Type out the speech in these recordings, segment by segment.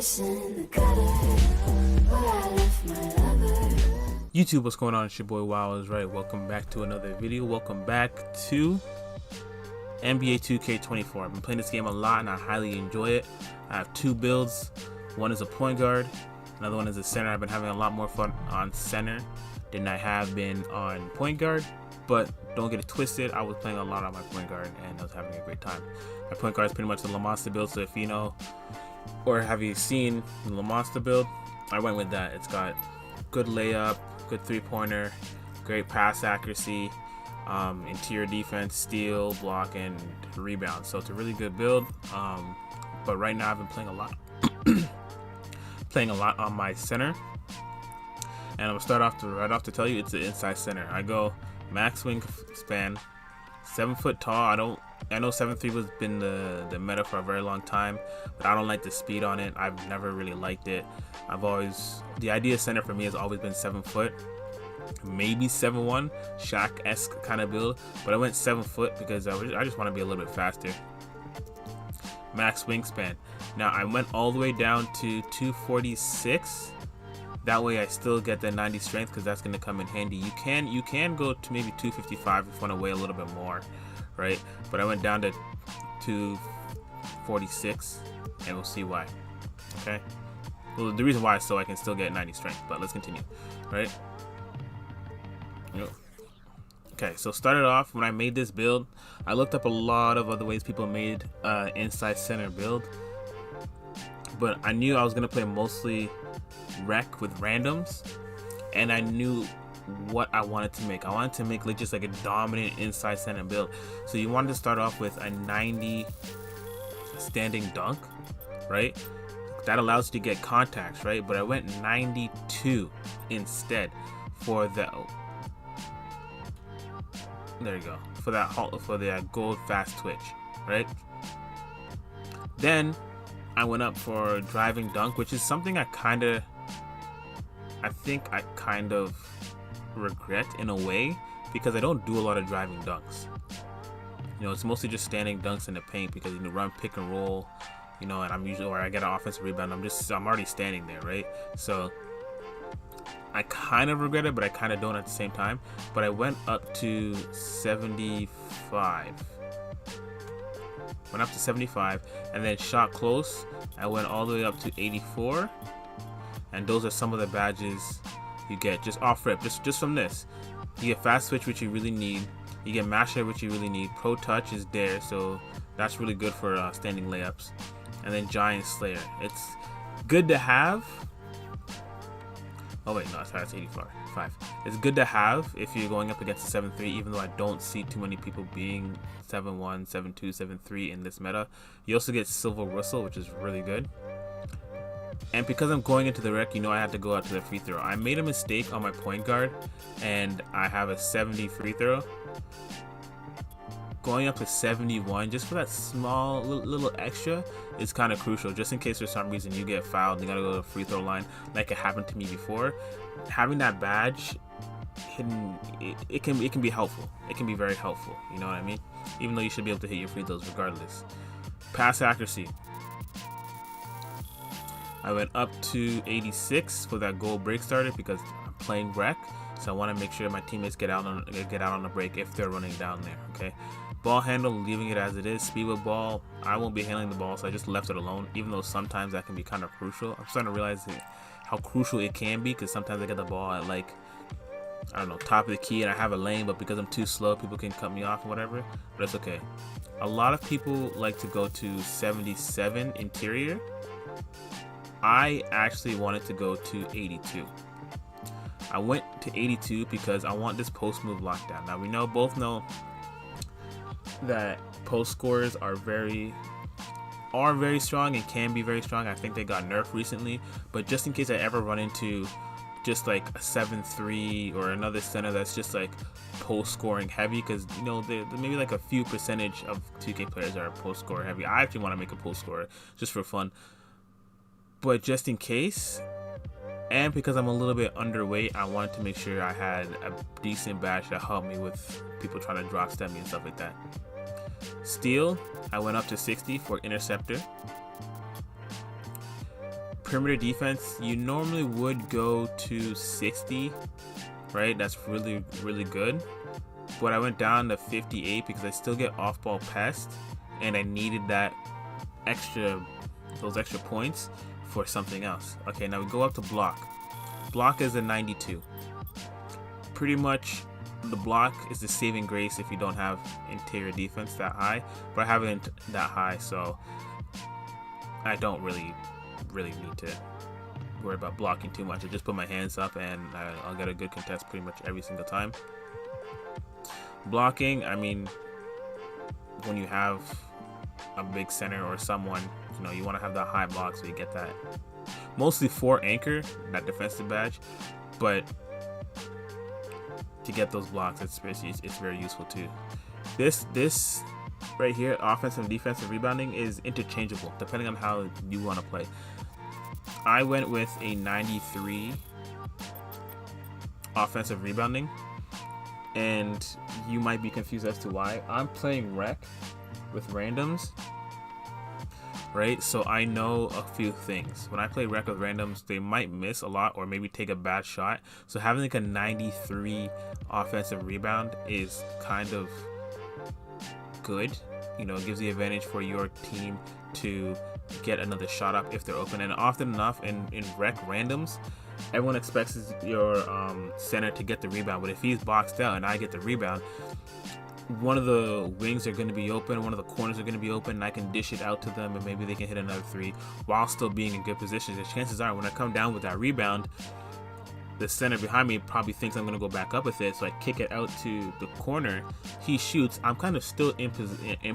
chasing the gutter where I left my lover. YouTube, what's going on? It's your boy Wow is right. Welcome back to another video. Welcome back to NBA 2K24. I've been playing this game a lot and I highly enjoy it. I have two builds. One is a point guard, another one is a center. I've been having a lot more fun on center than I have been on point guard, but don't get it twisted. I was playing a lot on my point guard and I was having a great time. My point guard is pretty much the LaMonster build, so if you know or have you seen the LaMonster build, I went with that. It's got good layup, good three-pointer, great pass accuracy, interior defense, steal, block, and rebound. So it's a really good build. But right now I've been playing a lot, on my center. And I'm gonna start off to tell you it's the inside center. I go max wingspan, 7 foot tall. I know 7'3" has been the meta for a very long time, but I don't like the speed on it. I've never really liked it. The idea of center for me has always been 7 foot, maybe 7'1", Shaq-esque kind of build, but I went 7 foot because I just want to be a little bit faster. Max wingspan. Now I went all the way down to 246. That way I still get the 90 strength because that's going to come in handy. You can go to maybe 255 if you want to weigh a little bit more, right? But I went down to 246 and we'll see why. Okay. Well, the reason why is so I can still get 90 strength, but let's continue, right? Okay, so started off when I made this build, I looked up a lot of other ways people made inside center build, but I knew I was gonna play mostly rec with randoms, and I knew what I wanted to make. I wanted to make like just like a dominant inside center build. So you wanted to start off with a 90 standing dunk, right? That allows you to get contacts, right? But I went 92 instead for the there you go, for the gold fast twitch, right? Then I went up for driving dunk, which is something I kind of regret in a way, because I don't do a lot of driving dunks. You know, it's mostly just standing dunks in the paint because you can run pick and roll, you know, and I'm usually, or I get an offensive rebound, I'm already standing there, right? So I kind of regret it, but I kind of don't at the same time. But I went up to 75. Went up to 75 and then shot close. I went all the way up to 84. And those are some of the badges you get just off rip, just from this. You get fast switch, which you really need. You get masher, which you really need. Pro touch is there, so that's really good for standing layups. And then giant slayer. It's good to have. Oh wait, no, that's 85. It's good to have if you're going up against a 7'3", even though I don't see too many people being 7'1", 7'2", 7'3" in this meta. You also get Silver Whistle, which is really good. And because I'm going into the rec, you know I have to go out to the free throw. I made a mistake on my point guard, and I have a 70 free throw. Going up to 71 just for that small little extra is kind of crucial, just in case for some reason you get fouled and you gotta go to the free throw line like it happened to me before. Having that badge hidden, it can be helpful. It can be very helpful, you know what I mean? Even though you should be able to hit your free throws regardless. Pass accuracy. I went up to 86 for that gold break starter because I'm playing rec, so I want to make sure my teammates get out on the break if they're running down there. Okay, ball handle, leaving it as it is. Speed with ball, I won't be handling the ball, so I just left it alone. Even though sometimes that can be kind of crucial. I'm starting to realize how crucial it can be, because sometimes I get the ball at like, I don't know, top of the key and I have a lane, but because I'm too slow, people can cut me off or whatever. But it's okay. A lot of people like to go to 77 interior. I actually wanted to go to 82. I went to 82 because I want this post move lockdown. Now we both know that post scorers are very strong and can be very strong. I think they got nerfed recently, but just in case I ever run into just like a 7'3" or another center that's just like post scoring heavy, because you know there maybe like a few percentage of 2K players are post scorer heavy. I actually want to make a post scorer just for fun. But just in case, and because I'm a little bit underweight, I wanted to make sure I had a decent badge that helped me with people trying to drop step me and stuff like that. Steal, I went up to 60 for interceptor. perimeter defense, you normally would go to 60, right? That's really, really good. But I went down to 58 because I still get off-ball pest, and I needed those extra points for something else. Okay, now we go up to block. Block is a 92. Pretty much the block is the saving grace if you don't have interior defense that high, but I have it that high, so I don't really need to worry about blocking too much. I just put my hands up and I'll get a good contest pretty much every single time. Blocking, I mean, when you have a big center or someone, you know, you want to have that high block so you get that mostly for anchor, that defensive badge, but to get those blocks, it's very useful too. This right here, offensive and defensive rebounding, is interchangeable depending on how you want to play. I went with a 93 offensive rebounding, and you might be confused as to why. I'm playing rec with randoms, right? So I know a few things. When I play rec with randoms, they might miss a lot or maybe take a bad shot. So having like a 93 offensive rebound is kind of good. You know, it gives the advantage for your team to get another shot up if they're open. And often enough in rec randoms, everyone expects your center to get the rebound. But if he's boxed out and I get the rebound, one of the wings are going to be open, one of the corners are going to be open, and I can dish it out to them, and maybe they can hit another three while still being in good position. The chances are when I come down with that rebound, the center behind me probably thinks I'm going to go back up with it, so I kick it out to the corner. He shoots. I'm kind of still in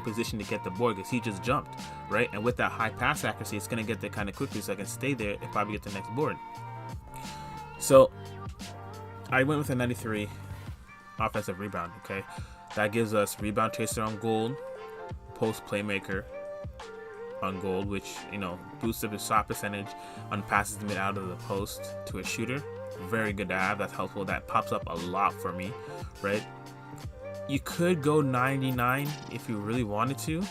position to get the board because he just jumped, right? And with that high pass accuracy, it's going to get there kind of quickly, so I can stay there and probably get the next board. So I went with a 93 offensive rebound, okay? That gives us rebound chaser on gold, post playmaker on gold, which, you know, boosts up his shot percentage on passes made out of the post to a shooter. Very good to have. That's helpful. That pops up a lot for me, right? You could go 99 if you really wanted to,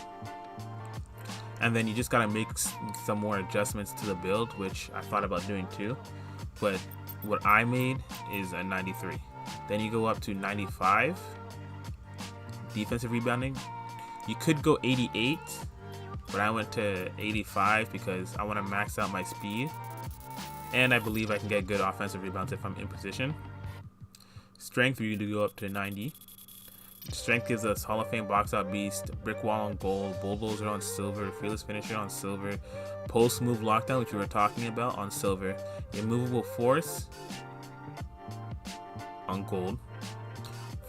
and then you just gotta make some more adjustments to the build, which I thought about doing too. But what I made is a 93. Then you go up to 95 defensive rebounding. You could go 88, but I went to 85 because I want to max out my speed, and I believe I can get good offensive rebounds if I'm in position. Strength, we need to go up to 90. Strength gives us Hall of Fame box out beast, brick wall on gold, bulldozer on silver, fearless finisher on silver, post move lockdown, which we were talking about, on silver, immovable force on gold.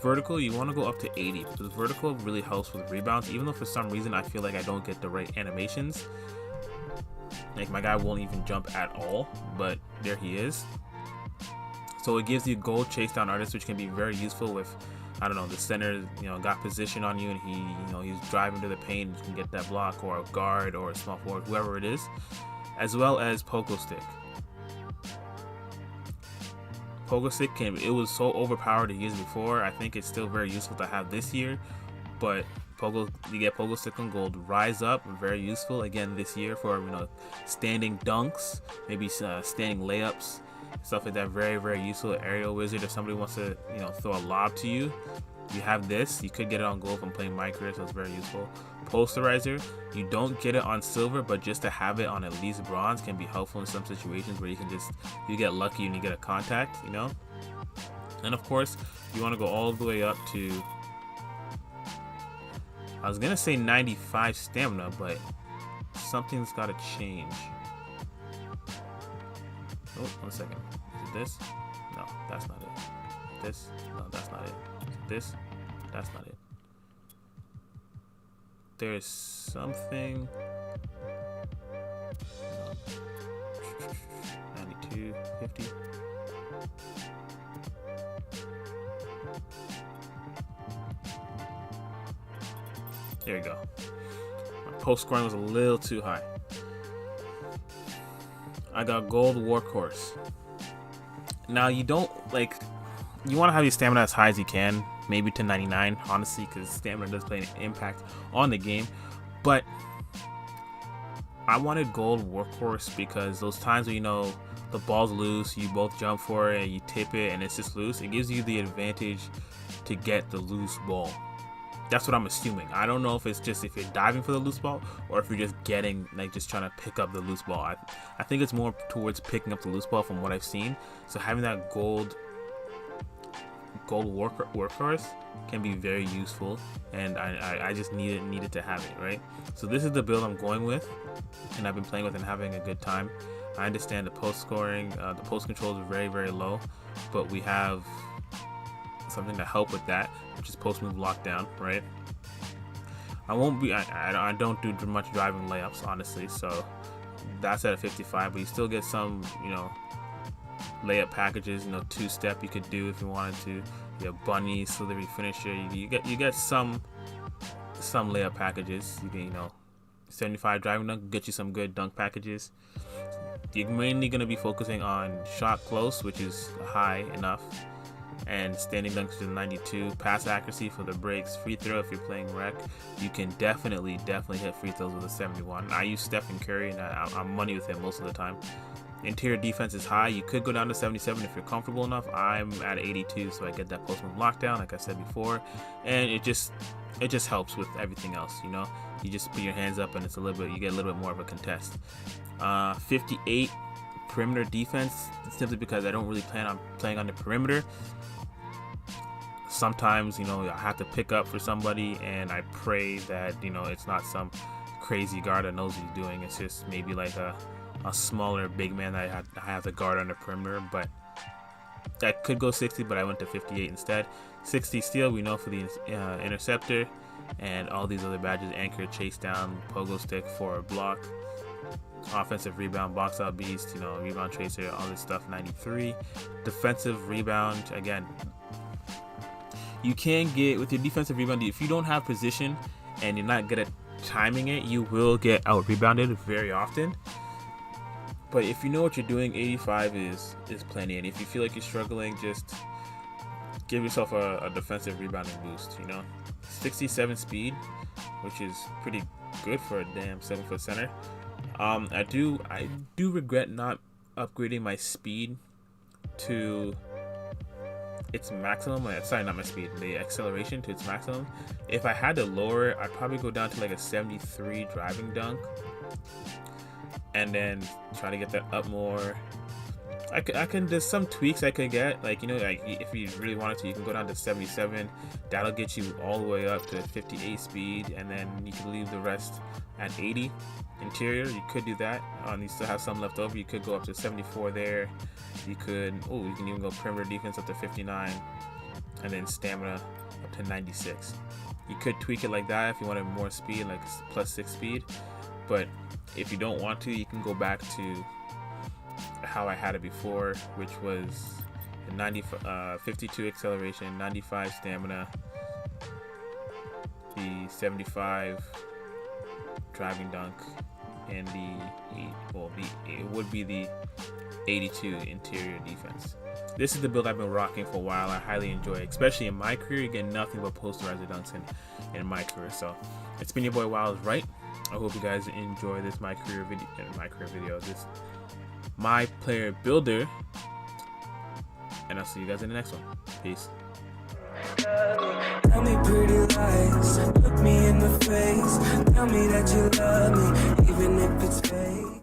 Vertical, you want to go up to 80 because vertical really helps with rebounds, even though for some reason I feel like I don't get the right animations. Like my guy won't even jump at all, but there he is. So it gives you gold chase down artist, which can be very useful with, I don't know, the center, you know, got position on you and he, you know, he's driving to the paint, you can get that block, or a guard or a small forward, whoever it is, as well as pogo stick. Pogo stick it was so overpowered years before. I think it's still very useful to have this year, but you get pogo stick on gold. Rise up, very useful again this year for, you know, standing dunks, maybe standing layups, stuff like that. Very, very useful. Aerial wizard, if somebody wants to, you know, throw a lob to you, you have this. You could get it on gold from playing my career, so it's very useful. Posterizer, you don't get it on silver, but just to have it on at least bronze can be helpful in some situations where you get lucky and you get a contact, you know. And of course, you want to go all the way up to, I was gonna say 95 stamina, but something's gotta change. Oh, 1 second. Is it this? No, that's not it. This? No, that's not it. This? That's not it. There's something. 92, 50. There you go. My post scoring was a little too high. I got gold workhorse. Now you don't like. You want to have your stamina as high as you can, maybe to 99, honestly, because stamina does play an impact on the game. But I wanted gold workhorse because those times where, you know, the ball's loose, you both jump for it and you tip it and it's just loose, it gives you the advantage to get the loose ball. That's what I'm assuming. I don't know if it's just if you're diving for the loose ball or if you're just getting, like, just trying to pick up the loose ball. I think it's more towards picking up the loose ball from what I've seen. So having that gold workhorse can be very useful, and I just needed to have it, right? So this is the build I'm going with, and I've been playing with and having a good time. I understand the post scoring, the post controls are very, very low, but we have something to help with that, which is post move lockdown, right? I don't do much driving layups, honestly, so that's at a 55, but you still get some, you know, layup packages, you know, two-step you could do if you wanted to. You have bunny, slithery finisher. You get some layup packages. You can, you know, 75 driving dunk, get you some good dunk packages. You're mainly going to be focusing on shot close, which is high enough, and standing dunks to 92. Pass accuracy for the breaks. Free throw, if you're playing rec, you can definitely hit free throws with a 71. I use Stephen Curry, and I'm money with him most of the time. Interior defense is high. You could go down to 77 if you're comfortable enough. I'm at 82, so I get that post move lockdown, like I said before, and it just helps with everything else. You know, you just put your hands up, and it's you get a little bit more of a contest. 58 perimeter defense, simply because I don't really plan on playing on the perimeter. Sometimes, you know, I have to pick up for somebody, and I pray that, you know, it's not some crazy guard that knows what he's doing. It's just maybe like a smaller big man that I have to guard on the perimeter. But I could go 60, but I went to 58 instead. 60 steal, we know, for the interceptor, and all these other badges: anchor, chase down, pogo stick, forward block, offensive rebound, box out beast, you know, rebound tracer, all this stuff. 93 defensive rebound. Again, you can get with your defensive rebound, if you don't have position and you're not good at timing it, you will get out rebounded very often. But if you know what you're doing, 85 is plenty. And if you feel like you're struggling, just give yourself a defensive rebounding boost, you know. 67 speed, which is pretty good for a damn 7-foot center. I do regret not upgrading my speed to its maximum. Sorry, not my speed, the acceleration to its maximum. If I had to lower it, I'd probably go down to like a 73 driving dunk, and then try to get that up more. I can there's some tweaks I could get, like, you know, like if you really wanted to, you can go down to 77. That'll get you all the way up to 58 speed, and then you can leave the rest at 80. Interior, you could do that. You still have some left over. You could go up to 74 there. You can even go perimeter defense up to 59, and then stamina up to 96. You could tweak it like that if you wanted more speed, like +6 speed. But if you don't want to, you can go back to how I had it before, which was 52 acceleration, 95 stamina, the 75 driving dunk, and it would be the 82 interior defense. This is the build I've been rocking for a while. I highly enjoy it, especially in my career. You get nothing but posterizer dunks in my career. So it's been your boy Wild Right. I hope you guys enjoy this my career video, this my player builder, and I'll see you guys in the next one. Peace. Tell me pretty lies, look me in the face, tell me that you love me, even if it's fake.